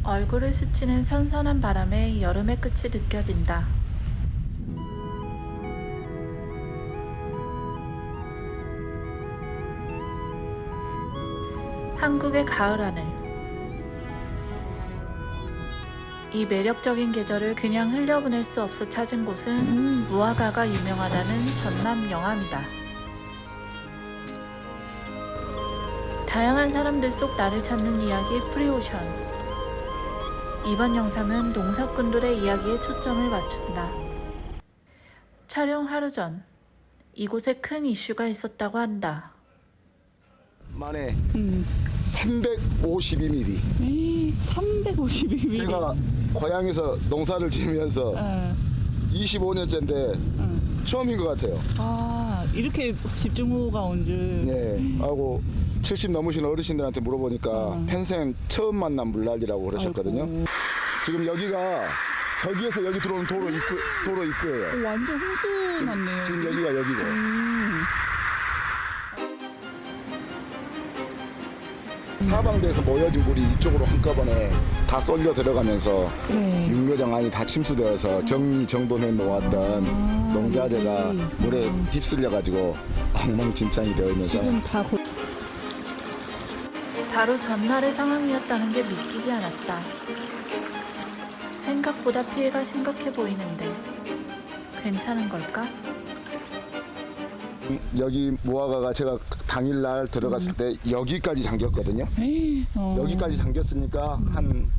얼굴을 스치는 선선한 바람에 여름의 끝이 느껴진다. 한국의 가을 하늘. 이 매력적인 계절을 그냥 흘려보낼 수 없어 찾은 곳은 무화과가 유명하다는 전남 영암이다. 다양한 사람들 속 나를 찾는 이야기 프리오션. 이번 영상은 농사꾼들의 이야기에 초점을 맞춘다. 촬영 하루 전, 이곳에 큰 이슈가 있었다고 한다. 만에 352mm. 352mm. 제가 고향에서 농사를 지으면서 25년째인데 처음인 것 같아요. 아, 이렇게 집중호우가 온 줄. 네, 하고 70 넘으신 어르신들한테 물어보니까 평생 처음 만난 물난리라고 그러셨거든요. 아이고. 지금 여기가 저기에서 여기 들어오는 도로 입구예요. 완전 홍수 났네요. 지금 여기가 여기고. 사방대에서 모여진 물이 이쪽으로 한꺼번에 다 쏠려 들어가면서 네. 육묘장 안이 다 침수되어서 정리정돈해 놓았던 농자재가 물에 휩쓸려 가지고 엉망진창이 되어 있는 지금 상황. 다 바로 전날의 상황이었다는 게 믿기지 않았다. 생각보다 피해가 심각해 보이는데 괜찮은 걸까? 여기 무화과가 제가 당일날 들어갔을 때 여기까지 잠겼거든요. 여기까지 잠겼으니까 한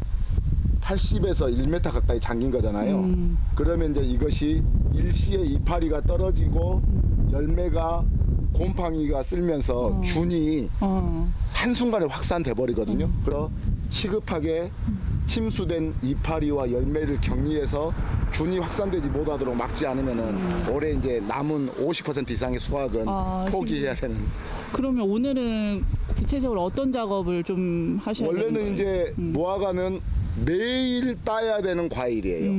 80에서 1m 가까이 잠긴 거잖아요. 그러면 이제 이것이 일시에 이파리가 떨어지고 열매가 곰팡이가 쓸면서 균이 한순간에 확산돼 버리거든요. 그래서 시급하게 침수된 이파리와 열매를 격리해서 균이 확산되지 못하도록 막지 않으면은 올해 이제 남은 50% 이상의 수확은 포기해야 되는. 그러면 오늘은 구체적으로 어떤 작업을 좀 하셔야 되는 거예요? 원래는 이제 무화과는 매일 따야 되는 과일이에요.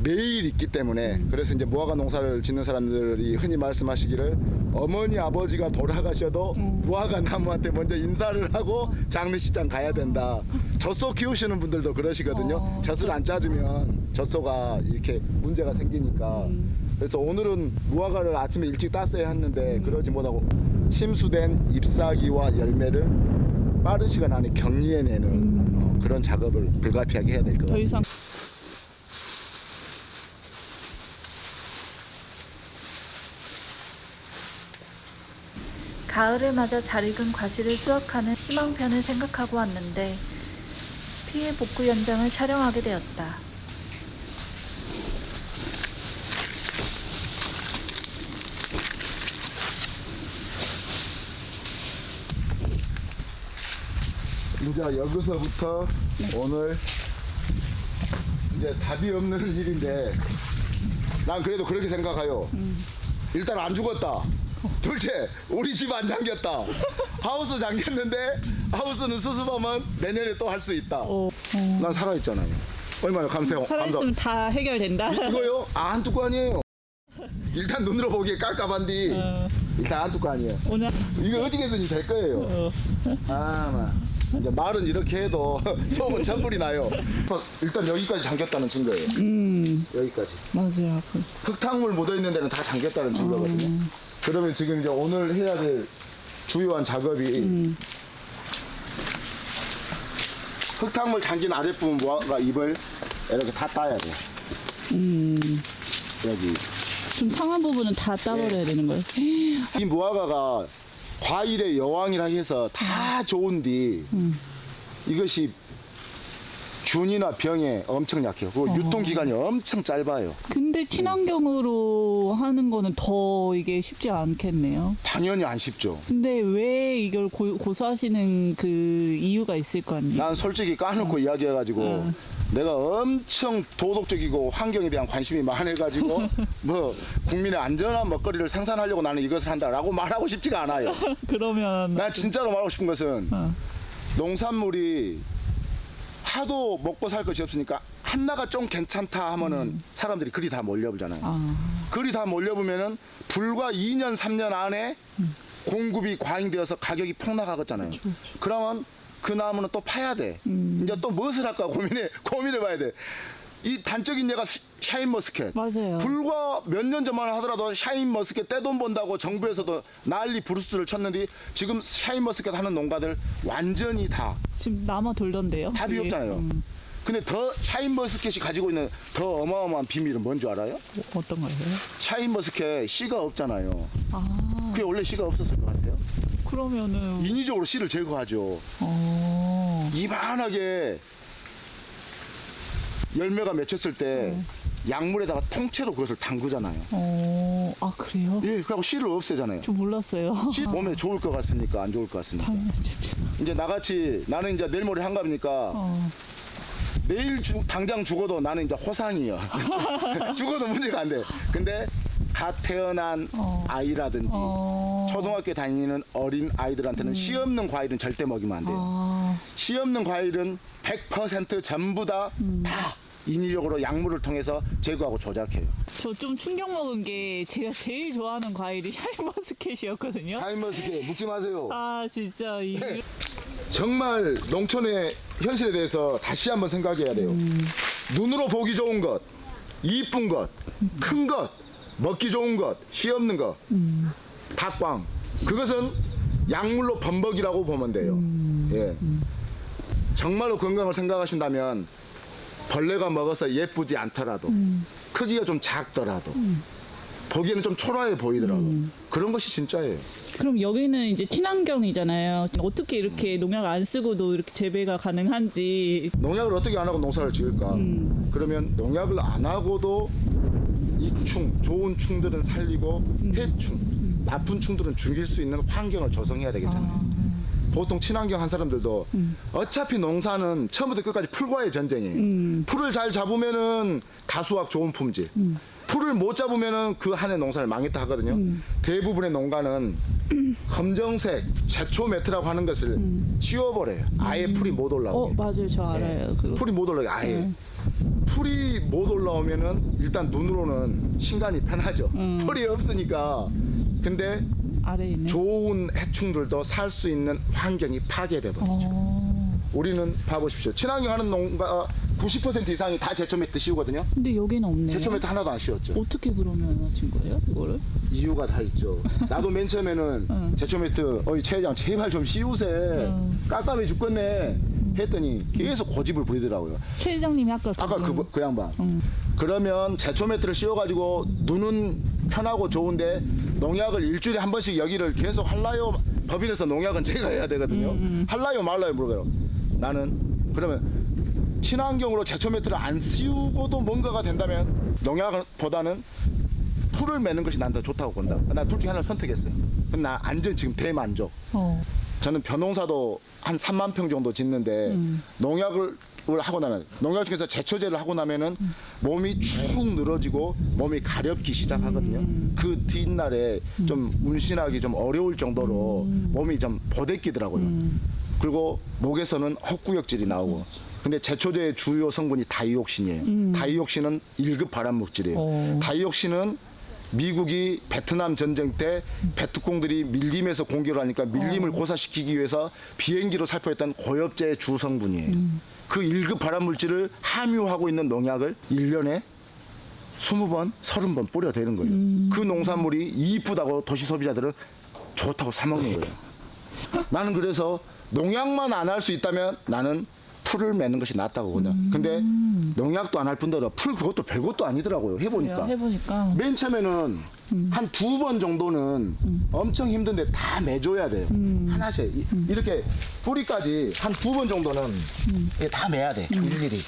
매일 있기 때문에. 그래서 이제 무화과 농사를 짓는 사람들이 흔히 말씀하시기를 어머니 아버지가 돌아가셔도 무화과 나무한테 먼저 인사를 하고 장례식장 가야 된다. 젖소 키우시는 분들도 그러시거든요. 젖을 안 짜주면 젖소가 이렇게 문제가 생기니까. 그래서 오늘은 무화과를 아침에 일찍 땄어야 했는데 그러지 못하고 침수된 잎사귀와 열매를 빠른 시간 안에 격리해내는 그런 작업을 불가피하게 해야 될 것 더 이상 같습니다. 가을을 맞아 잘 익은 과실을 수확하는 희망편을 생각하고 왔는데 피해 복구 현장을 촬영하게 되었다. 이제 여기서부터 오늘 이제 답이 없는 일인데 난 그래도 그렇게 생각해요. 일단 안 죽었다. 둘째, 우리 집 안 잠겼다. 하우스 잠겼는데 하우스는 수습하면 내년에 또 할 수 있다. 난 살아있잖아요. 얼마나 감사해요. 살아있으면 다 해결된다. 이거요? 안뚜거 아니에요. 일단 눈으로 보기에 깜깜한데 일단 안뚜거 아니에요. 오늘 이거 어떻게든지 될 거예요. 이제 말은 이렇게 해도 속은 천불이 나요. 일단 여기까지 잠겼다는 증거예요. 여기까지. 맞아요. 흙탕물 묻어있는 데는 다 잠겼다는 증거거든요. 그러면 지금 이제 오늘 해야 될 주요한 작업이 흙탕물 잠긴 아랫부분 무화과 잎을 이렇게 다 따야 돼요. 여기. 좀 상한 부분은 다 따버려야 되는 거예요. 이 무화과가 과일의 여왕이라 해서 다 좋은데 이것이 균이나 병에 엄청 약해요. 그리고 유통기간이 엄청 짧아요. 근데 친환경으로 하는 거는 더 이게 쉽지 않겠네요. 당연히 안 쉽죠. 근데 왜 이걸 고수하시는 그 이유가 있을 거 아니에요? 난 솔직히 까놓고 이야기해가지고 내가 엄청 도덕적이고 환경에 대한 관심이 많아가지고 뭐 국민의 안전한 먹거리를 생산하려고 나는 이것을 한다라고 말하고 싶지가 않아요. 그러면 난 진짜로 말하고 싶은 것은 농산물이 하도 먹고 살 것이 없으니까 하나가 좀 괜찮다 하면은 사람들이 그리 다 몰려보잖아요. 그리 다 몰려보면은 불과 2년 3년 안에 공급이 과잉되어서 가격이 폭락하겠잖아요. 그러면 그 나무는 또 파야 돼. 이제 또 무엇을 할까 고민해 봐야 돼. 이 단적인 예가 샤인머스켓. 맞아요. 불과 몇 년 전만 하더라도 샤인머스켓 떼돈 번다고 정부에서도 난리 부르스를 쳤는데 지금 샤인머스켓 하는 농가들 완전히 다 지금 남아 돌던데요. 답이 예. 없잖아요. 근데 더 샤인머스켓이 가지고 있는 더 어마어마한 비밀은 뭔지 알아요? 어떤 거예요? 샤인머스켓 씨가 없잖아요. 아, 그게 원래 씨가 없었을 것 같아요. 그러면은 인위적으로 씨를 제거하죠. 이만하게 열매가 맺혔을 때 약물에다가 통째로 그것을 담그잖아요. 아, 그래요? 예, 그리고 씨를 없애잖아요. 좀 몰랐어요. 씨 몸에 좋을 것 같습니까? 안 좋을 것 같습니까? 이제 나같이 나는 이제 내일 모레 한갑이니까 내일 당장 죽어도 나는 이제 호상이요. 죽어도 문제가 안 돼. 근데 갓 태어난 아이라든지 초등학교 다니는 어린 아이들한테는 씨 없는 과일은 절대 먹이면 안 돼요. 씨 없는 과일은 100% 전부 다 인위적으로 약물을 통해서 제거하고 조작해요. 저 좀 충격 먹은 게 제가 제일 좋아하는 과일이 샤인머스켓이었거든요. 샤인머스켓 묻지 마세요. 아, 진짜 네. 정말 농촌의 현실에 대해서 다시 한번 생각해야 돼요. 눈으로 보기 좋은 것, 이쁜 것, 큰 것, 먹기 좋은 것, 씨 없는 것, 닭광. 그것은 약물로 범벅이라고 보면 돼요. 예. 정말로 건강을 생각하신다면 벌레가 먹어서 예쁘지 않더라도 크기가 좀 작더라도 보기에는 좀 초라해 보이더라도 그런 것이 진짜예요. 그럼 여기는 이제 친환경이잖아요. 어떻게 이렇게 농약 안 쓰고도 이렇게 재배가 가능한지. 농약을 어떻게 안 하고 농사를 지을까? 그러면 농약을 안 하고도 이충, 좋은 충들은 살리고 해충, 나쁜 충들은 죽일 수 있는 환경을 조성해야 되겠잖아요. 보통 친환경 한 사람들도 어차피 농사는 처음부터 끝까지 풀과의 전쟁이에요. 풀을 잘 잡으면은 다수확 좋은 품질. 풀을 못 잡으면은 그 한 해 농사를 망했다 하거든요. 대부분의 농가는 검정색 제초 매트라고 하는 것을 씌워버려요. 아예 풀이 못 올라오게. 맞아요. 저 알아요. 그거. 풀이 못 올라오게 아예. 풀이 못 올라오면은 일단 눈으로는 신간이 편하죠. 풀이 없으니까. 근데 아래에 있네. 좋은 해충들도 살 수 있는 환경이 파괴돼 버리죠. 우리는 봐보십시오. 친환경 하는 농가 90% 이상이 다 제초 매트 씌우거든요. 근데 여기는 없네. 제초 매트 하나도 안 씌웠죠. 어떻게 그러면 하신 거예요? 이거를? 이유가 다 있죠. 나도 맨 처음에는 제초 매트 어이 최 회장 제발 좀 씌우세. 깝깝해 죽겠네 했더니 계속 고집을 부리더라고요. 최 회장님이 아까 그 양반. 그러면 제초 매트를 씌워가지고 눈은 편하고 좋은데 농약을 일주일에 한 번씩 여기를 계속 할라요. 법인에서 농약은 제가 해야 되거든요. 할라요 말라요 물어봐요. 나는 그러면 친환경으로 제초 매트를 안 씌우고도 뭔가가 된다면 농약보다는 풀을 매는 것이 난 더 좋다고 본다. 나 둘 중에 하나를 선택했어요. 근데 나 완전 지금 대만족. 저는 벼농사도 한 3만 평 정도 짓는데 농약을 하고 나면 농약 중에서 제초제를 하고 나면은 몸이 축 늘어지고 몸이 가렵기 시작하거든요. 그 뒷날에 좀 운신하기 좀 어려울 정도로 몸이 좀 보대끼더라고요. 그리고 목에서는 헛구역질이 나오고. 근데 제초제의 주요 성분이 다이옥신이에요. 다이옥신은 1급 발암물질이에요. 다이옥신은 미국이 베트남 전쟁 때 베트콩들이 밀림에서 공격을 하니까 밀림을 고사시키기 위해서 비행기로 살포했던 고엽제의 주성분이에요. 그 1급 발암물질을 함유하고 있는 농약을 1년에 20번, 30번 뿌려대는 거예요. 그 농산물이 이쁘다고 도시 소비자들은 좋다고 사먹는 거예요. 나는 그래서 농약만 안 할 수 있다면 나는 풀을 매는 것이 낫다고 본다. 근데 농약도 안 할 뿐더러 풀 그것도 별것도 아니더라고요. 해보니까. 해보니까. 맨 처음에는 한 2번 정도는 엄청 힘든데 다 매줘야 돼요. 하나씩. 이렇게 뿌리까지 한 2번 정도는 이게 다 매야 돼. 일일이.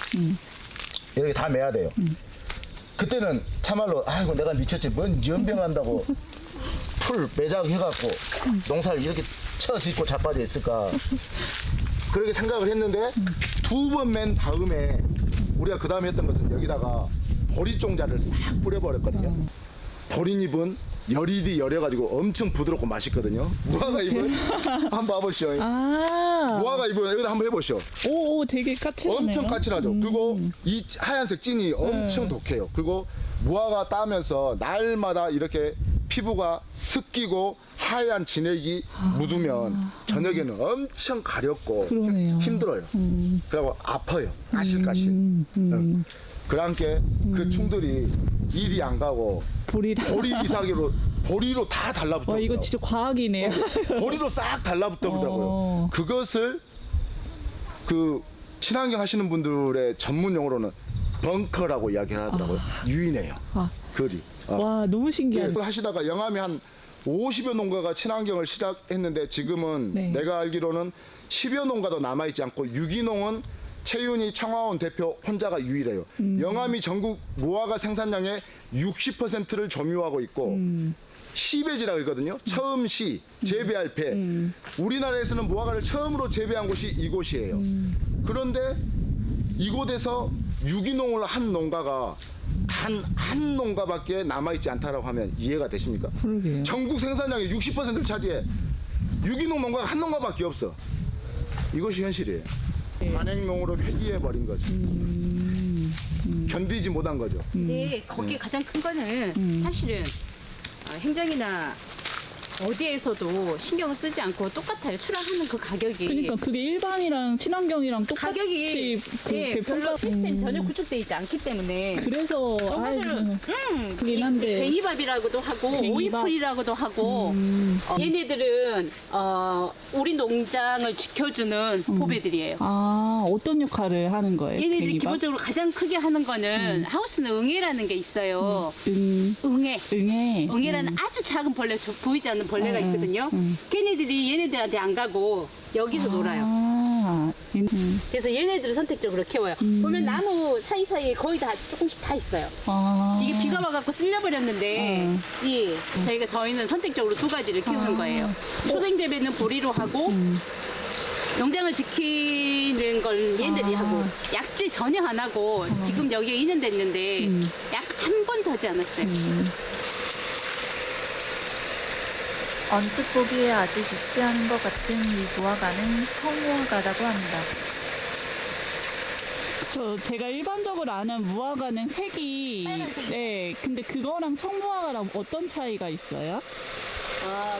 이렇게 다 매야 돼요. 그때는 참말로 아이고 내가 미쳤지. 뭔 연병한다고 풀 매작 해갖고 농사를 이렇게 쳐 짓고 자빠져 있을까. 그렇게 생각을 했는데 2번 맨 다음에 우리가 그 다음에 했던 것은 여기다가 보리종자를 싹 뿌려버렸거든요. 보리잎은 열이 열여가지고 엄청 부드럽고 맛있거든요. 무화과 잎은 한번 봐보시죠. 무화과 잎은 여기다 한번 해보시죠. 오, 되게 까칠하네요. 엄청 까칠하죠. 그리고 이 하얀색 찐이 엄청 독해요. 그리고 무화과 따면서 날마다 이렇게 피부가 습기고 하얀 진액이 묻으면 저녁에는 엄청 가렵고 그러네요. 힘들어요. 그리고 아파요. 까실까실. 그러니까 그 충들이 일이 안 가고 보리랑. 보리로 다 달라붙어. 와, 이거 진짜 과학이네요. 보리로 싹 달라붙어 그러더라고요. 그것을 그 친환경 하시는 분들의 전문 용어로는 벙커라고 이야기를 하더라고요. 유인해요. 아. 글이. 와, 너무 신기하다. 하시다가 영암이 한 50여 농가가 친환경을 시작했는데 지금은 네. 내가 알기로는 10여 농가도 남아있지 않고 유기농은 최윤희 청화원 대표 혼자가 유일해요. 영암이 전국 무화과 생산량의 60%를 점유하고 있고 시배지라고 있거든요. 처음 시, 재배할 배. 우리나라에서는 무화과를 처음으로 재배한 곳이 이곳이에요. 그런데 이곳에서 유기농을 한 농가가 단 한 농가밖에 남아있지 않다라고 하면 이해가 되십니까? 그러게요. 전국 생산량의 60%를 차지해 유기농 농가가 한 농가밖에 없어. 이것이 현실이에요. 관행농으로 폐기해버린 거죠. 견디지 못한 거죠. 이제 거기 가장 큰 거는 사실은 행정이나 어디에서도 신경을 쓰지 않고 똑같아요. 출하하는 그 가격이. 그러니까 그게 일반이랑 친환경이랑 똑같이 가격이 예, 별로 시스템이 전혀 구축되어 있지 않기 때문에 그래서 농가들은 그긴 한데. 뱅이밥이라고도 하고 뱅이밥? 오이풀이라고도 하고 얘네들은 우리 농장을 지켜주는 보배들이에요. 아, 어떤 역할을 하는 거예요? 얘네들이 뱅이밥? 기본적으로 가장 크게 하는 거는 하우스는 응애라는 게 있어요. 응애. 응애. 응애라는 아주 작은 벌레, 보이지 않는 벌레가 있거든요. 걔네들이 얘네들한테 안 가고 여기서 놀아요. 아, 그래서 얘네들을 선택적으로 키워요. 보면 나무 사이사이에 거의 다 조금씩 다 있어요. 아. 이게 비가 와갖고 쓸려버렸는데 저희는 선택적으로 두 가지를 키우는 거예요. 초생재배는 보리로 하고 농장을 지키는 걸 얘네들이 하고 약질 전혀 안 하고 지금 여기에 2년 됐는데 약 한 번도 하지 않았어요. 언뜻 보기에 아직 익지 않은 것 같은 이 무화과는 청무화과라고 합니다. 제가 일반적으로 아는 무화과는 색이 빨간색이요. 네, 근데 그거랑 청무화과랑 어떤 차이가 있어요?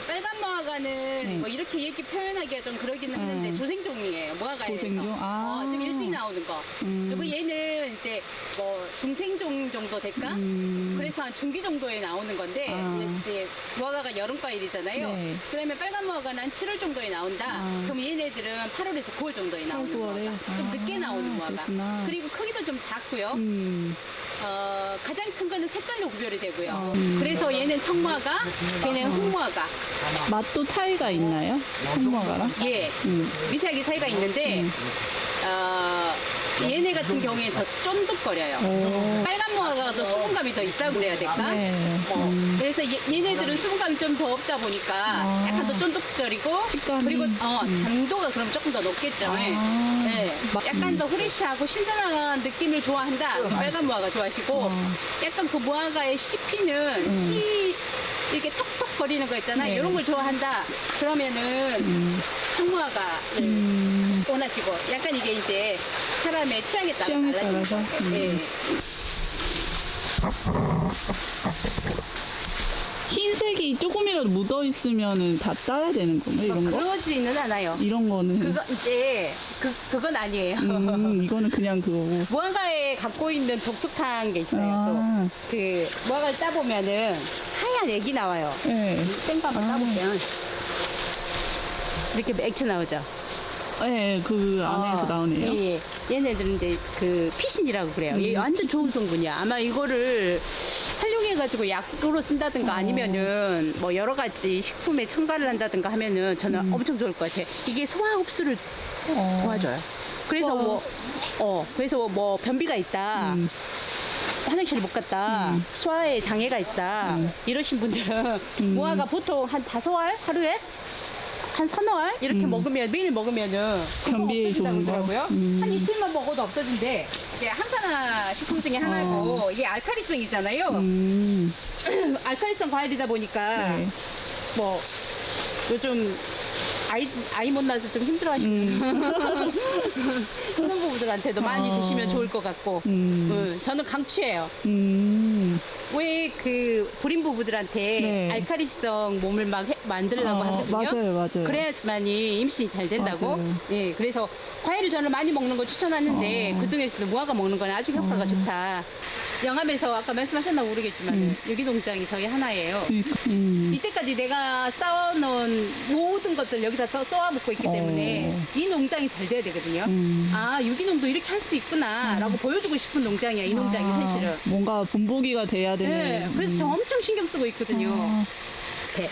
빨간 무화과는 뭐 이렇게 얘기 표현하기가 좀 그러기는 하는데 조생종이에요. 무화과에서. 조생종? 아. 좀 일찍 나오는 거. 그리고 얘는 이제 뭐 중생종 정도 될까? 그래서 한 중기 정도에 나오는 건데 이제 무화과가 여름과일이잖아요. 네. 그러면 빨간 무화과는 한 7월 정도에 나온다. 그럼 얘네들은 8월에서 9월 정도에 나오는 8월, 9월에? 무화과. 좀 늦게 나오는 무화과. 그렇구나. 그리고 크기도 좀 작고요. 가장 큰 거는 색깔로 구별이 되고요. 그래서 얘는 청무화과, 걔는 흑무화과. 맛도 차이가 있나요? 청무화과랑? 예, 미세하게 차이가 있는데 얘네 같은 경우에 더 쫀득거려요. 빨간 무화과가 더 수분감이 더 있다고 그래야 될까? 네. 그래서 얘네들은 수분감이 좀 더 없다 보니까 약간 더 쫀득거리고 식감이. 그리고 당도가 그럼 조금 더 높겠죠. 네. 약간 더 후레쉬하고 신선한 느낌을 좋아한다. 그럼 빨간 무화과 좋아하시고 약간 그 무화과의 씹히는 이렇게 톡톡거리는 거 있잖아요. 네. 이런 걸 좋아한다. 그러면은 청무화과를 원하시고 약간 이게 이제 사람의 취향에 따라 취향에 달라지는 따라서? 거예요. 네. 흰색이 조금이라도 묻어 있으면은 다 따야 되는 건가요? 이런 거? 그러지는 않아요. 이런 거는. 그거 이제 그건 아니에요. 이거는 그냥 그거고. 무화과에 갖고 있는 독특한 게 있어요. 아. 또 그 무화과를 따보면은 하얀 액이 나와요. 네. 생거 한번 따보면 이렇게 액체 나오죠. 네, 그 안에서 나오네요. 예, 얘네들은 이제 그 피신이라고 그래요. 얘 완전 좋은 성분이야. 아마 이거를 활용해가지고 약으로 쓴다든가 아니면은 뭐 여러 가지 식품에 첨가를 한다든가 하면은 저는 엄청 좋을 것 같아요. 이게 소화 흡수를 도와줘요. 그래서 그래서 뭐 변비가 있다. 화장실 못 갔다. 소화에 장애가 있다. 이러신 분들은 무화과 보통 한 5알 하루에 한 3알 이렇게 먹으면 매일 먹으면은 변비에 좋은 거. 그러더라고요. 한 이틀만 먹어도 없어진대. 이제 항산화 식품 중에 하나고 이게 알칼리성이잖아요. 알칼리성 과일이다 보니까 네. 뭐 요즘 아이 못 낳아서 좀 힘들어하시는 신혼부부들한테도 많이 드시면 좋을 것 같고 저는 강추해요. 왜 그 불임 부부들한테 네. 알칼리성 몸을 막 만들려고 하거든요. 맞아요, 맞아요. 그래야지만이 임신이 잘 된다고. 맞아요. 예, 그래서 과일을 저는 많이 먹는 거 추천하는데 그 중에서도 무화과 먹는 거는 아주 효과가 좋다. 영암에서 아까 말씀하셨나 모르겠지만 유기농장이 저희 하나예요. 이때까지 내가 쌓아놓은 모든 것들 여기다 쏘아먹고 있기 때문에 이 농장이 잘 돼야 되거든요. 아, 유기농도 이렇게 할 수 있구나 라고 보여주고 싶은 농장이야, 이 농장이 사실은. 뭔가 본보기가 돼야 되는. 네, 그래서 저 엄청 신경 쓰고 있거든요. 이렇게.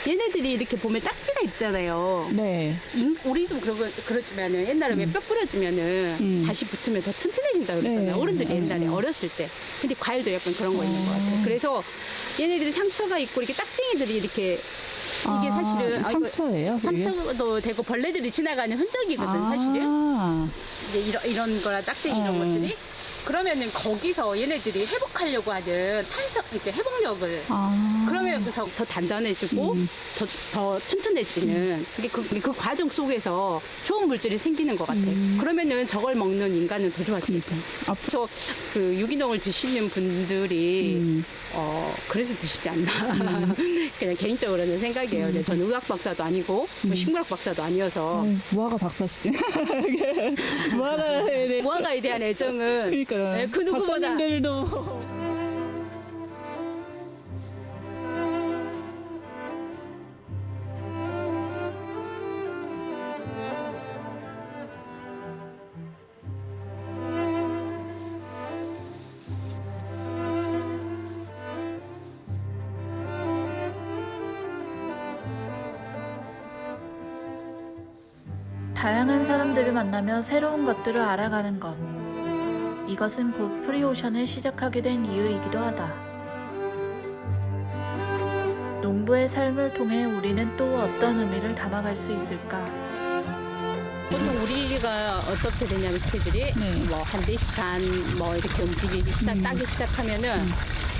얘네들이 이렇게 보면 딱지가 있잖아요. 네. 우리도 그렇지만은 옛날에 왜 뼈 부러지면은 다시 붙으면 더 튼튼해진다 그러잖아요. 네. 어른들이 옛날에 어렸을 때. 근데 과일도 약간 그런 거 있는 것 같아요. 그래서 얘네들이 상처가 있고 이렇게 딱쟁이들이 이렇게 이게 사실은 상처예요? 그게? 상처도 되고 벌레들이 지나가는 흔적이거든 사실은. 이제 이런 거라 딱쟁이 이런 것들이. 그러면은 거기서 얘네들이 회복하려고 하는 탄성, 이렇게 회복력을 그러면 그래서 더 단단해지고 더 튼튼해지는 그게 그 과정 속에서 좋은 물질이 생기는 것 같아요. 그러면은 저걸 먹는 인간은 더 좋아지겠죠. 그래서 그 유기농을 드시는 분들이 그래서 드시지 않나 그냥 개인적으로는 생각이에요. 근데 저는 의학 박사도 아니고 뭐 식물학 박사도 아니어서 무화과 박사시죠. 무화과에 대해. 무화과에 대한 애정은 그러니까요. 네, 그 누구보다 박사님들도. 다양한 사람들을 만나며 새로운 것들을 알아가는 것. 이것은 곧 프리오션을 시작하게 된 이유이기도 하다. 농부의 삶을 통해 우리는 또 어떤 의미를 담아갈 수 있을까? 보통 우리가 어떻게 되냐면 스케줄이 뭐 한 4시 반 뭐 이렇게 움직이기 따기 시작하면은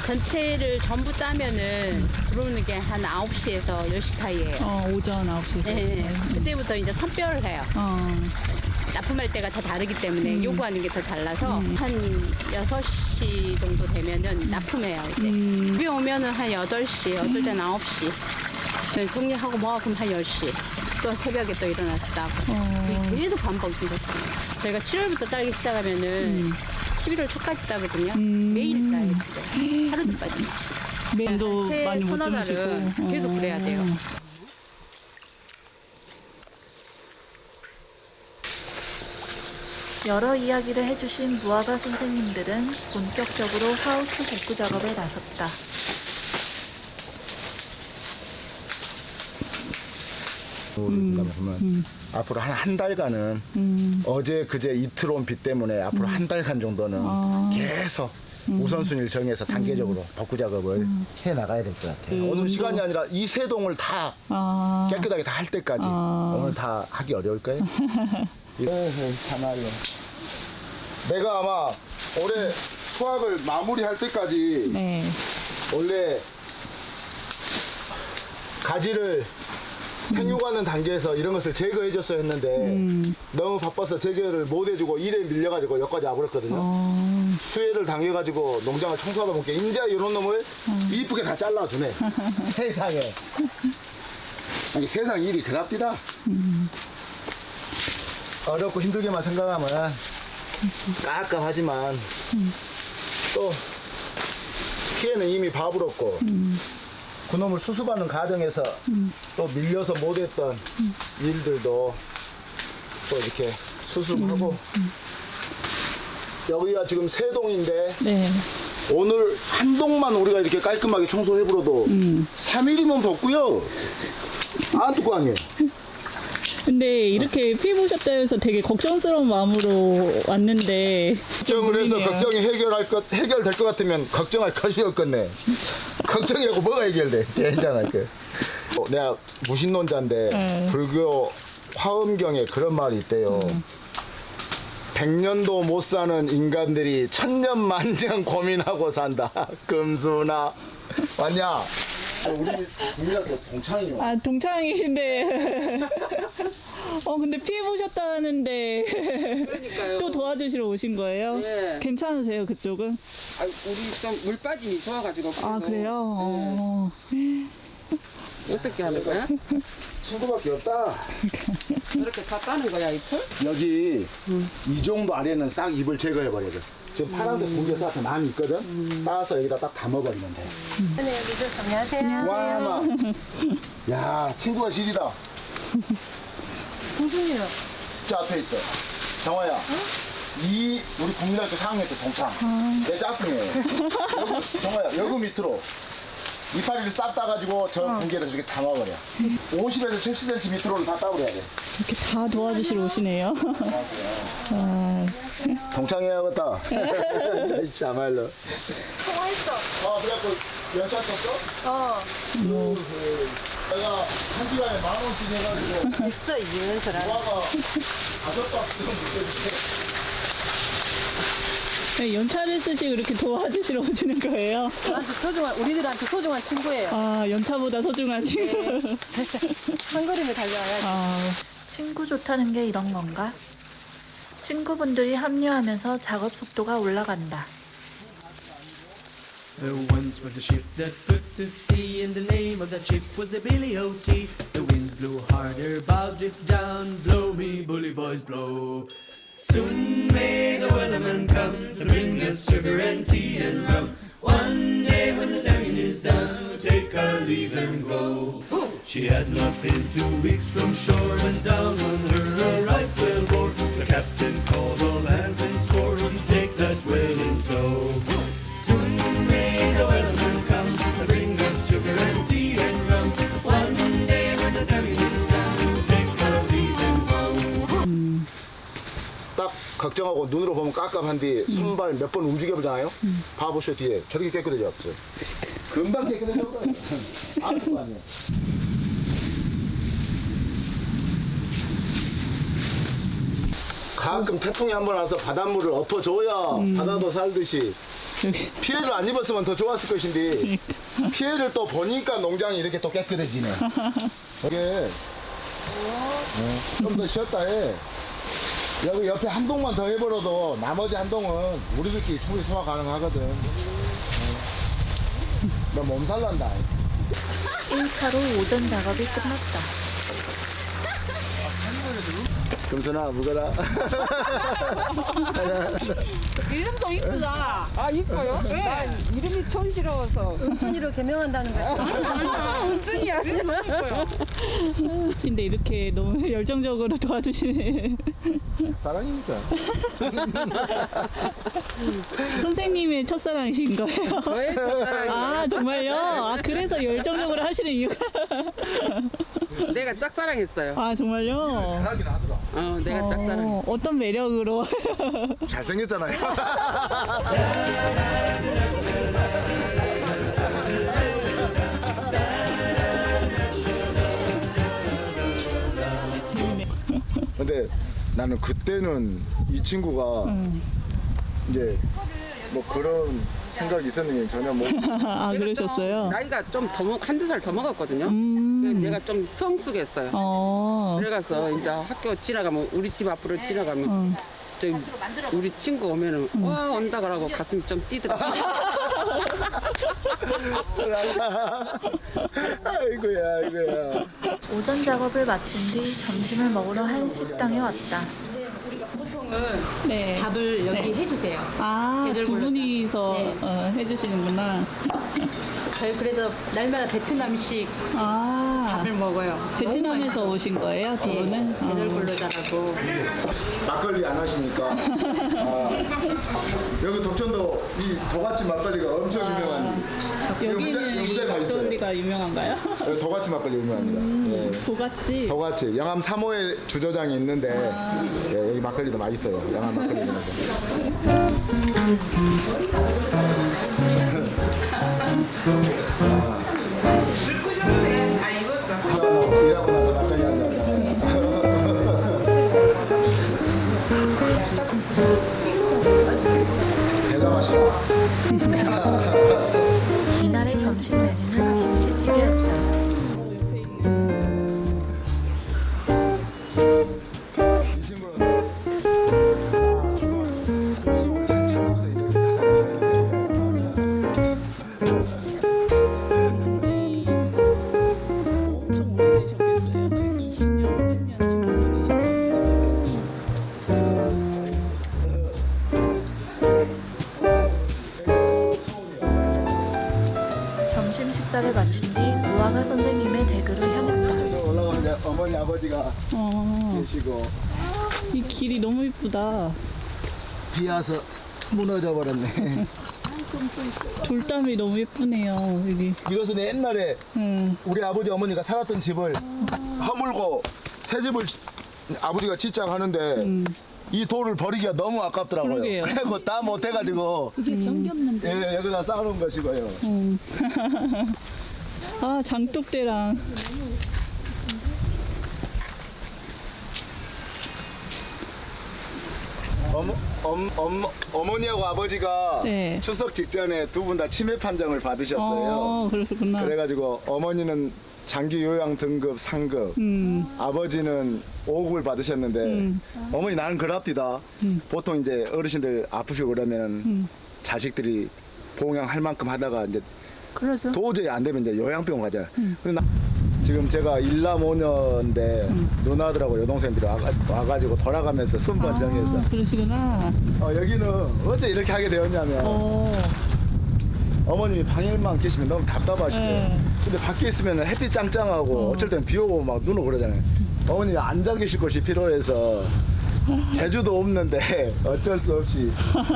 전체를 전부 따면은 들어오는 게 한 9시에서 10시 사이에요. 오전 9시. 네. 그때부터 이제 선별을 해요. 납품할 때가 다 다르기 때문에 요구하는 게 더 달라서 한 6시 정도 되면은 납품해요, 이제. 집에 오면은 한 8시, 어떨 땐 9시. 네, 정리하고 뭐 그럼 한 10시. 또 새벽에 또 일어나서 따고. 그게 계속 반복인 거죠. 저희가 7월부터 따기 시작하면은 11월 초까지 따거든요. 매일 따요, 지금. 하루도 빠짐없이. 매일도 새 많이 못 서너 달은 주무시고. 계속 그래야 돼요. 여러 이야기를 해주신 무화과 선생님들은 본격적으로 하우스 복구 작업에 나섰다. 그러면 앞으로 한 달간은 어제 그제 이틀 온 비 때문에 앞으로 한 달간 정도는 계속 우선순위를 정해서 단계적으로 복구 작업을 해 나가야 될 것 같아요. 오늘 시간이 아니라 이 세 동을 다 깨끗하게 다 할 때까지 오늘 다 하기 어려울 거예요. 참아요. 내가 아마 올해 수확을 마무리할 때까지 네. 원래 가지를 생육하는 단계에서 이런 것을 제거해줬어야 했는데 너무 바빠서 제거를 못해주고 일에 밀려가지고 여기까지 와버렸거든요. 수해를 당해가지고 농장을 청소하다 보니까 이제 이런 놈을 이쁘게 다 잘라주네. 세상에. 아니, 세상 일이 그랍디다. 어렵고 힘들게만 생각하면 깝깝하지만 또 피해는 이미 봐버렸고 그놈을 수습하는 과정에서 또 밀려서 못했던 일들도 또 이렇게 수습하고 여기가 지금 세 동인데 네. 오늘 한 동만 우리가 이렇게 깔끔하게 청소해버려도 3일이면 벗고요. 안 두고 아니에요. 근데 이렇게 피 보셨다 해서 되게 걱정스러운 마음으로 왔는데. 걱정을 해서 무리네요. 걱정이 해결될 것 같으면 걱정할 것이 없겠네. 걱정이라고 뭐가 해결돼? 괜찮아. 내가 무신론자인데 불교 화엄경에 그런 말이 있대요. 100년도 못 사는 인간들이 1000년 만년 고민하고 산다. 금수나 왔냐? 우리 국민학교 동창이요. 아, 동창이신데. 근데 피해보셨다는데. 그러니까요. 또 도와주시러 오신 거예요? 네. 괜찮으세요, 그쪽은? 아, 우리 좀 물 빠짐이 좋아가지고. 아, 그래요? 어떻게 하는 거야? 친구밖에 없다. 그렇게 다 따는 거야, 잎을? 여기 이 정도 아래는 싹 잎을 제거해버려야 돼. 지금 파란색 공기 쌓아서 많이 있거든. 따서 여기다 딱 담아버리면 돼. 네, 안녕하세요. 와, 막. 야, 친구가 질이다. 무슨 일이요? 저 앞에 있어. 정화야. 이 우리 국민학교 4학년 때 동창. 내 짝꿍이에요. 정화야, 여기 밑으로 이파리를 싹 따가지고 저 공기에다 이렇게 담아버려. 50에서 70cm 밑으로는 다 따버려야 돼. 이렇게 다 도와주시러 오시네요. 아, 동창해야겠다. 참말로. 통화했어. 그래갖고 연차 썼어? 내가 한 시간에 10,000원씩 해가지고 됐어, 이윤서랑. 조화가 5박스 묶여줄게. 네, 연차를 쓰시고 이렇게 도와주시러 오시는 거예요? 우리들한테 소중한 친구예요. 아, 연차보다 소중한 친구. 한 걸음에 달려와야지. 아, 친구 좋다는 게 이런 건가? 친구분들이 합류하면서 작업 속도가 올라간다. There once was a ship that put to sea, and the name of that ship was the Billy O.T. The winds blew harder, bowed it down, blow me, bully boys, blow. Soon may the wellerman come to bring us sugar and tea and rum. One day when the tonguing is done, we'll take our leave and go. She had not been 2 weeks from shore, and down on her a right whale bore. The captain called all hands and swore he'd take that whale in tow. Soon may the wellerman come to bring us sugar and tea and rum. One day when the tonguing is done, we'll take our leave and go. 딱 걱정하고 눈으로 보면 깝깝한 뒤 손발 몇 번 움직여보잖아요. 봐보셔 뒤에 저렇게 깨끗해졌어요. 금방 깨끗해져요. 아무것도 아니에요. 가끔 태풍이 한 번 와서 바닷물을 엎어줘야 바다도 살듯이 피해를 안 입었으면 더 좋았을 것인데 피해를 또 보니까 농장이 이렇게 또 깨끗해지네. 이게 좀 더 쉬었다 해. 여기 옆에 한 동만 더 해버려도 나머지 한 동은 우리들끼리 충분히 소화 가능하거든. 너 몸살 난다. 1차로 오전 작업이 끝났다. 금선아 묵어라. 이름도 이쁘다. 아, 이뻐요? 난 이름이 촌스러워서. 순이로 개명한다는 거죠. 은순이야. 근데 이렇게 너무 열정적으로 도와주시네. 사랑이니까. 선생님의 첫사랑이신 거예요? 저의 첫사랑이에요. 아, 정말요? 아, 그래서 열정적으로 하시는 이유가. 내가 짝사랑했어요. 아, 정말요? 잘하긴 하더라. 내가 짝사랑했어. 어떤 매력으로? 잘생겼잖아요. 근데 나는 그때는 이 친구가 이제 뭐 그런 생각이 있었는지 전혀 뭐 아, 그러셨어요? 나이가 좀 더, 한두 살 더 먹었거든요. 내가 좀 성숙했어요. 그래가서 이제 학교 지나가면, 우리 집 앞으로 지나가면, 저기 우리 친구 오면은, 와, 온다 그러고 가슴이 좀 뛰더라고요. 아이고야. 오전 작업을 마친 뒤 점심을 먹으러 한 식당에 왔다. 네. 밥을 여기 해주세요. 아, 계절 두 불러서. 분이서 네. 해주시는구나. 저희 그래서 날마다 베트남식 아, 밥을 먹어요. 베트남에서 오신 거예요, 두 분은? 계절 불러자라고. 막걸리 안 하시니까 여기 독천도 이 도가치 막걸리가 엄청 유명한 여기는 무대 가 있어요. 어디가 유명한가요? 여기 도가치 막걸리 유명합니다. 예. 도가치. 도가치 영암 3호에 주저장이 있는데 예, 여기 막걸리도 맛있어요. 영암 막걸리 일하고 나서 막걸리 한잔 배가 맛있다. 이날의 점심 메뉴는 김치찌개 어머니 아버지가 계시고 이 길이 너무 이쁘다. 비 와서 무너져 버렸네. 돌담이 너무 예쁘네요, 여기. 이것은 옛날에 우리 아버지 어머니가 살았던 집을 허물고 새 집을 아버지가 짓자고 하는데 이 돌을 버리기가 너무 아깝더라고요. 그러게요. 그래서 다 못해가지고 이게 정겹는데. 예, 여기다 쌓아놓은 것이고요. 아, 장독대랑. 어머니하고 아버지가 네. 추석 직전에 두 분 다 치매 판정을 받으셨어요. 그러셨구나. 그래가지고 어머니는 장기 요양 등급 상급, 아버지는 5급을 받으셨는데 어머니 나는 그럽디다. 보통 이제 어르신들 아프시고 그러면 자식들이 봉양할 만큼 하다가 이제 그러죠. 도저히 안 되면 이제 요양병 가잖아요. 근데 지금 제가 일남5녀인데 누나들하고 여동생들이 와가지고 돌아가면서 순번정해서 그러시구나. 여기는 어째 이렇게 하게 되었냐면 어머님이 방에만 계시면 너무 답답하시고 근데 밖에 있으면 햇빛 짱짱하고 어쩔 땐 비 오고 막 눈 오고 그러잖아요. 어머님이 앉아 계실 곳이 필요해서 제주도 없는데 어쩔 수 없이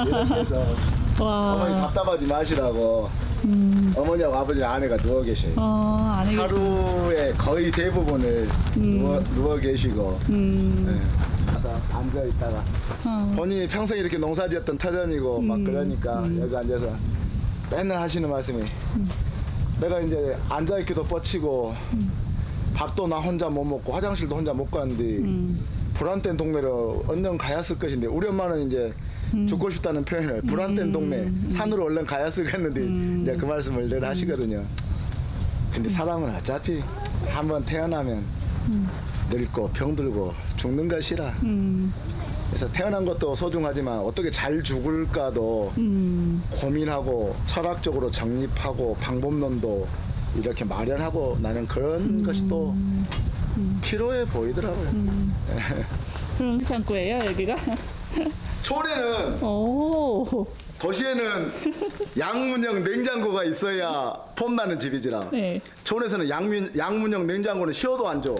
이렇게 해서 어머니 답답하지 마시라고 어머니하고 아버지 아내가 누워 계셔요. 안에 하루에 거의 대부분을 누워 계시고 가서 앉아 있다가 본인이 평생 이렇게 농사지었던 터전이고 막 그러니까 여기 앉아서 맨날 하시는 말씀이 내가 이제 앉아 있기도 뻗치고 밥도 나 혼자 못 먹고 화장실도 혼자 못 가는데 불안된 동네로 얼른 가야쓸 것인데 우리 엄마는 이제 죽고 싶다는 표현을 불안된 동네 산으로 얼른 가야쓸 했는데 이제 그 말씀을 늘 하시거든요. 근데 사람은 어차피 한번 태어나면 늙고 병들고 죽는 것이라 그래서 태어난 것도 소중하지만 어떻게 잘 죽을까도 고민하고 철학적으로 정립하고 방법론도 이렇게 마련하고 나는 그런 것이 또 필요해 보이더라고요. 그런 창고예요, 여기가? 촌에는 오. 도시에는 양문형 냉장고가 있어야 폼나는 집이지라. 네. 촌에서는 양문형 냉장고는 쉬어도 안 줘.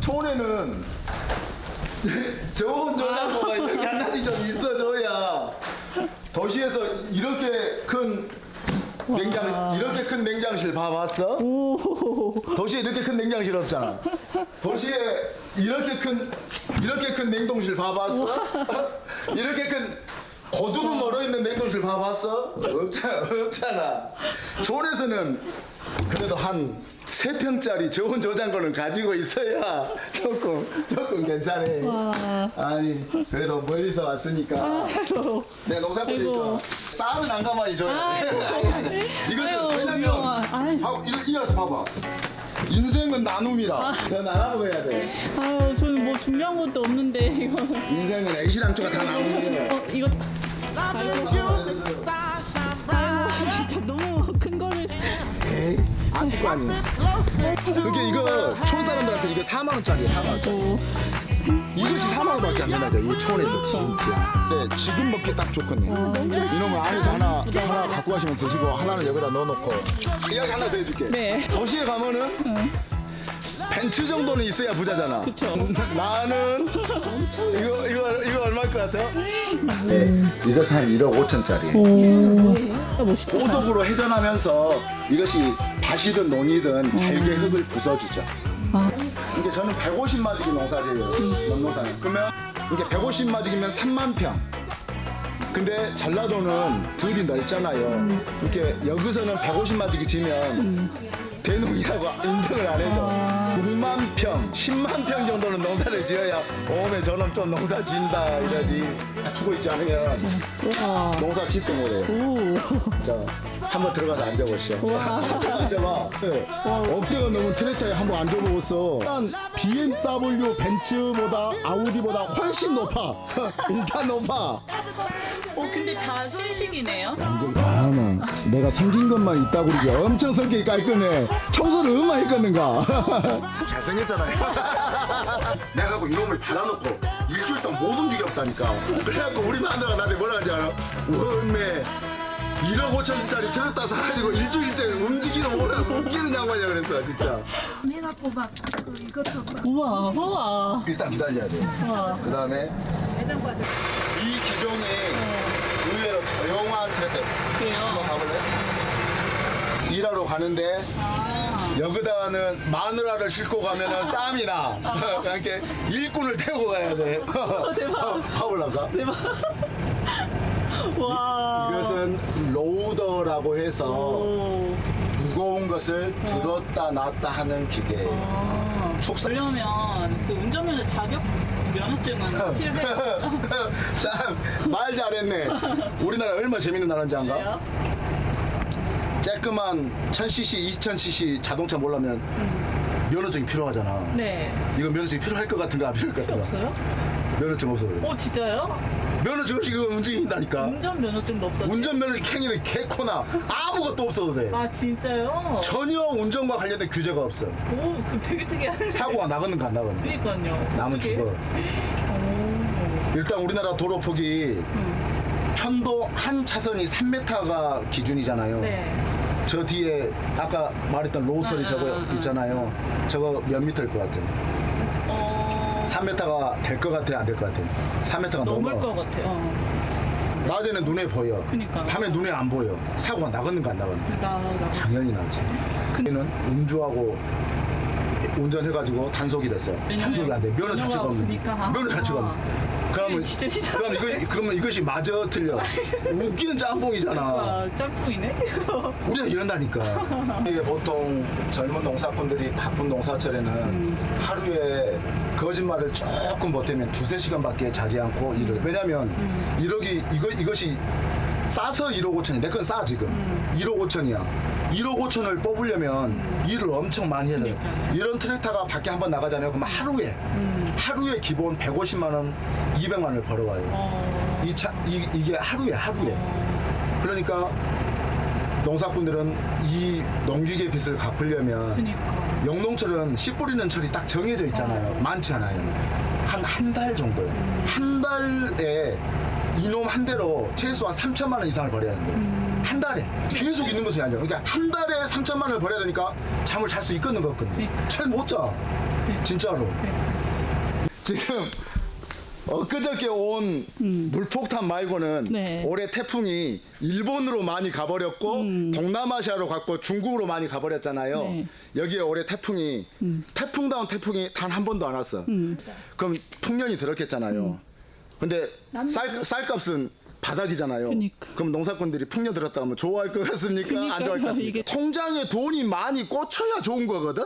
촌에는 좋은 저장고가 이렇게 하나씩 좀 있어줘야 도시에서 이렇게 큰 이렇게 큰 냉장실 봐봤어? 도시에 이렇게 큰 냉장실 없잖아. 도시에 이렇게 큰 냉동실 봐봤어? 이렇게 큰 고두로 멀어 있는 냉동실 봐봤어? 없잖아. 촌에서는 그래도 한 3평짜리 좋은 저장고는 가지고 있어야 조금 괜찮네. 아니 그래도 멀리서 왔으니까 내 농사꾼이니까 쌀은 한 가마니 줘야 돼. 이것은 왜냐면 이어서 봐봐. 인생은 나눔이라. 너 나눠 먹어야 돼. 아유, 저는 뭐 중요한 것도 없는데 이거. 인생은 애시당초가 다 나누는 거야. 이거. 진짜 너무 큰 거를. 에이, 안 듣고 아니. 그게 이거 촌 사람들한테 이거 4만 원짜리야. 4만 원짜리. 이것이 4만 원밖에 안 되나 돼. 이 촌에서 진짜. 네, 지금 먹기 딱 좋거든요. 이놈을 안에서 하나 갖고 가시면 드시고 하나는 여기다 넣어놓고. 이야기 하나 더 해줄게. 네. 도시에 가면은 벤츠 정도는 있어야 부자잖아. 나는 이거 얼마일 것 같아요? 네, 이것은 한 1억 5천짜리. 멋있다. 고속으로 회전하면서 이것이 밭이든 논이든 잘게 흙을 부숴주죠. 이게 저는 150마지기 농사지예요. 농사는. 그러면 이게 150마지기면 3만 평. 근데 전라도는 들이 넓잖아요. 이렇게 여기서는 150마지기 지면 대농이라고 인정을 안 해서 6만 평, 10만 평 정도는 농사를 지어야 오메 저놈 좀 농사 지인다 이러지. 갖추고 있지 않으면 농사 짓도 못해요. 자, 한번 들어가서 앉아보시죠. 앉아봐. 네. 어깨가 너무 트랙터에 한번 앉아보겠어. 일단 BMW 벤츠보다 아우디보다 훨씬 높아. 일단 높아. 근데 다 신식이네요. 완전 다만 내가 생긴 것만 있다고 그러지 엄청 성격이 깔끔해. 청소를 얼마나 했겠는가. 잘생겼잖아요. 내가 하고 이놈을 받아놓고 일주일 동안 못 움직였다니까. 그래갖고 우리 마누라가 나한테 뭐라 하지 않아? 원매 1억 5천짜리 트럭다 사가지고 일주일째 움직이는 뭐라 웃기는 양반이야 그랬어 진짜. 내가 뽑아. 이것도 우와, 우와. 일단 기다려야 돼. 그 다음에 이 기종이 의외로 조용한 트랙터. 그래요? 한번 가볼래? 일하러 가는데 여기다가는 마누라를 싣고 가면은 싸움이 나. 그러니까 일꾼을 태우고 가야 돼. 대박. 가볼란가? 대박. 와. 이것은 로우더라고 해서 오. 무거운 것을 들었다 놨다 하는 기계예요. 축사. 그러면 그 운전면허 자격 면허증은 필요해요? 참, 말 잘했네. 우리나라 얼마 재밌는 나라인지 안가? 그래요? 쬐끄만 1000cc, 2000cc 자동차 몰라면 면허증이 필요하잖아. 네. 이거 면허증이 필요할 것 같은가 안 필요할 것 같은가? 없어요? 면허증 없어요. 진짜요? 면허증 없이 이거 움직인다니까. 운전 면허증도 없어요? 운전면허증 캥이는 개코나 아무것도 없어도 돼. 아 진짜요? 전혀 운전과 관련된 규제가 없어. 오, 그 되게 특이하네. 사고가 나갔는가 안 나갔는가. 그러니까요. 남은 어떡해? 죽어. 오. 일단 우리나라 도로 폭이 편도 한 차선이 3m가 기준이잖아요. 네. 저 뒤에 아까 말했던 로터리 저거 있잖아요. 저거 몇 미터일 것 같아? 3m가 될 것 같아, 안 될 것 같아? 3m가 넘을 넘어. 것 같아요. 낮에는 눈에 보여. 그니까. 밤에 눈에 안 보여. 사고가 나갔는가 안 나갔는가? 당연히 나지. 그는 운주하고 운전해가지고 단속이 됐어. 단속이 안 돼. 면허 자체가 없는. 면허 자체가 없는. 그러면 진짜 시사하네. 그러면 이것이 맞아 틀려. 웃기는 짬뽕이잖아. 와, 짬뽕이네. 우리가 이런다니까. 이게 보통 젊은 농사꾼들이 바쁜 농사철에는 하루에 거짓말을 조금 보태면 2-3시간밖에 자지 않고 일을. 왜냐면 이것이 싸서 1억 5천이. 내 건 싸 지금. 1억 5천이야. 1억 5천을 뽑으려면 일을 엄청 많이 해야 돼. 이런 트랙터가 밖에 한번 나가잖아요. 그럼 하루에 기본 150만 원, 200만 원을 벌어와요. 이게 하루에. 그러니까 농사꾼들은 이 농기계 빚을 갚으려면 그니까. 영농철은 씨 뿌리는 철이 딱 정해져 있잖아요. 많지 않아요. 한 달 정도요. 한 달에 이놈 한 대로 최소한 3천만 원 이상을 벌여야 된대요. 한 달에 계속 있는 것이 아니에요. 그러니까 한 달에 3천만 원을 벌여야 되니까 잠을 잘 수 있겠는 거거든요. 잘 못 자. 진짜로. 지금 엊그저께 온 물폭탄 말고는 네. 올해 태풍이 일본으로 많이 가버렸고 동남아시아로 갔고 중국으로 많이 가버렸잖아요. 네. 여기에 올해 태풍이 태풍다운 태풍이 단 한 번도 안 왔어. 그럼 풍년이 들었겠잖아요. 근데 쌀값은 바닥이잖아요. 그러니까. 그럼 농사꾼들이 풍년 들었다 하면 좋아할 것 같습니까? 안 좋아할 것 같습니까? 이게- 통장에 돈이 많이 꽂혀야 좋은 거거든?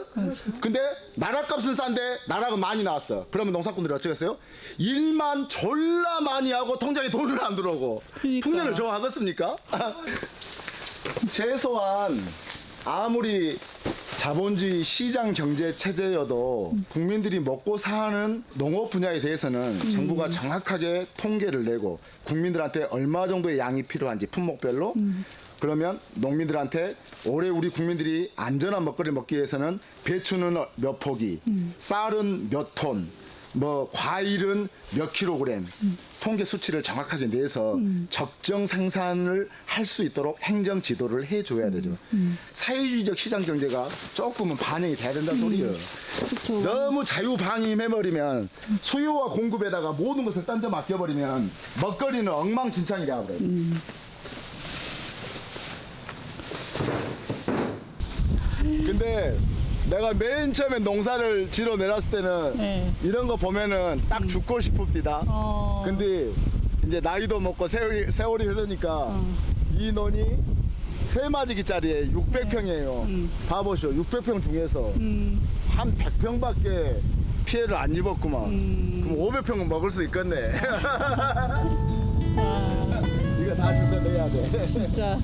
근데 나라값은 싼데 나라가 많이 나왔어. 그러면 농사꾼들이 어쩌겠어요? 일만 졸라 많이 하고 통장에 돈을 안 들어오고 그러니까. 풍년을 좋아하겠습니까? 최소한 아무리 자본주의 시장 경제 체제여도 국민들이 먹고 사는 농업 분야에 대해서는 정부가 정확하게 통계를 내고 국민들한테 얼마 정도의 양이 필요한지 품목별로 그러면 농민들한테 올해 우리 국민들이 안전한 먹거리를 먹기 위해서는 배추는 몇 포기, 쌀은 몇 톤, 뭐 과일은 몇 킬로그램 통계 수치를 정확하게 내서 적정 생산을 할 수 있도록 행정 지도를 해줘야 되죠. 사회주의적 시장 경제가 조금은 반영이 돼야 된다는 소리예요. 너무 자유방임해버리면 수요와 공급에다가 모든 것을 던져 맡겨버리면 먹거리는 엉망진창이 되어버려요. 근데 내가 맨 처음에 농사를 지러 내렸을 때는 네. 이런 거 보면은 딱 죽고 싶읍니다. 근데 이제 나이도 먹고 세월이 흐르니까 이 논이 3마지기짜리에 600평이에요. 봐보시오. 600평 중에서 한 100평밖에 피해를 안 입었구만. 그럼 500평은 먹을 수 있겠네. 이거 다 주워 내야 돼. 진짜.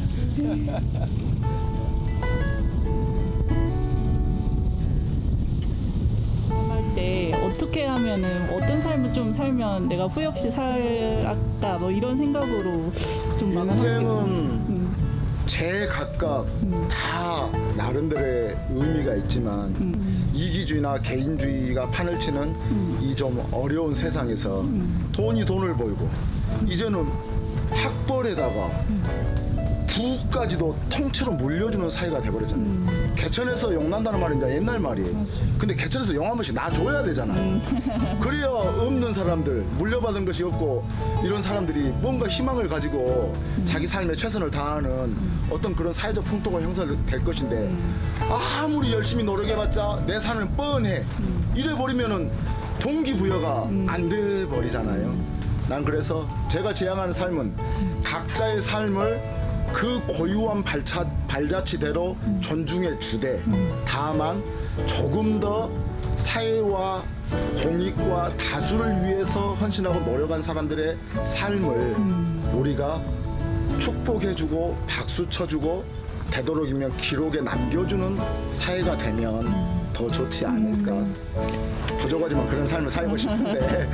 할 때 어떻게 하면은 어떤 삶을 좀 살면 내가 후회 없이 살았다 뭐 이런 생각으로 좀 인생은 제각각 다 나름대로의 의미가 있지만 이기주의나 개인주의가 판을 치는 이 좀 어려운 세상에서 돈이 돈을 벌고 이제는 학벌에다가 부까지도 통째로 물려주는 사이가 돼버렸잖아요. 개천에서 용난다는 말이 이제 옛날 말이에요. 근데 개천에서 용 한 번씩 놔줘야 되잖아요. 그래야 없는 사람들, 물려받은 것이 없고 이런 사람들이 뭔가 희망을 가지고 자기 삶에 최선을 다하는 어떤 그런 사회적 풍토가 형성될 것인데 아무리 열심히 노력해봤자 내 삶은 뻔해. 이래버리면은 동기부여가 안 돼 버리잖아요. 난 그래서 제가 지향하는 삶은 각자의 삶을 그 고유한 발자취대로 존중해 주되 다만 조금 더 사회와 공익과 다수를 위해서 헌신하고 노력한 사람들의 삶을 우리가 축복해주고 박수 쳐주고 되도록이면 기록에 남겨주는 사회가 되면 더 좋지 않을까. 부족하지만 그런 삶을 살고 싶은데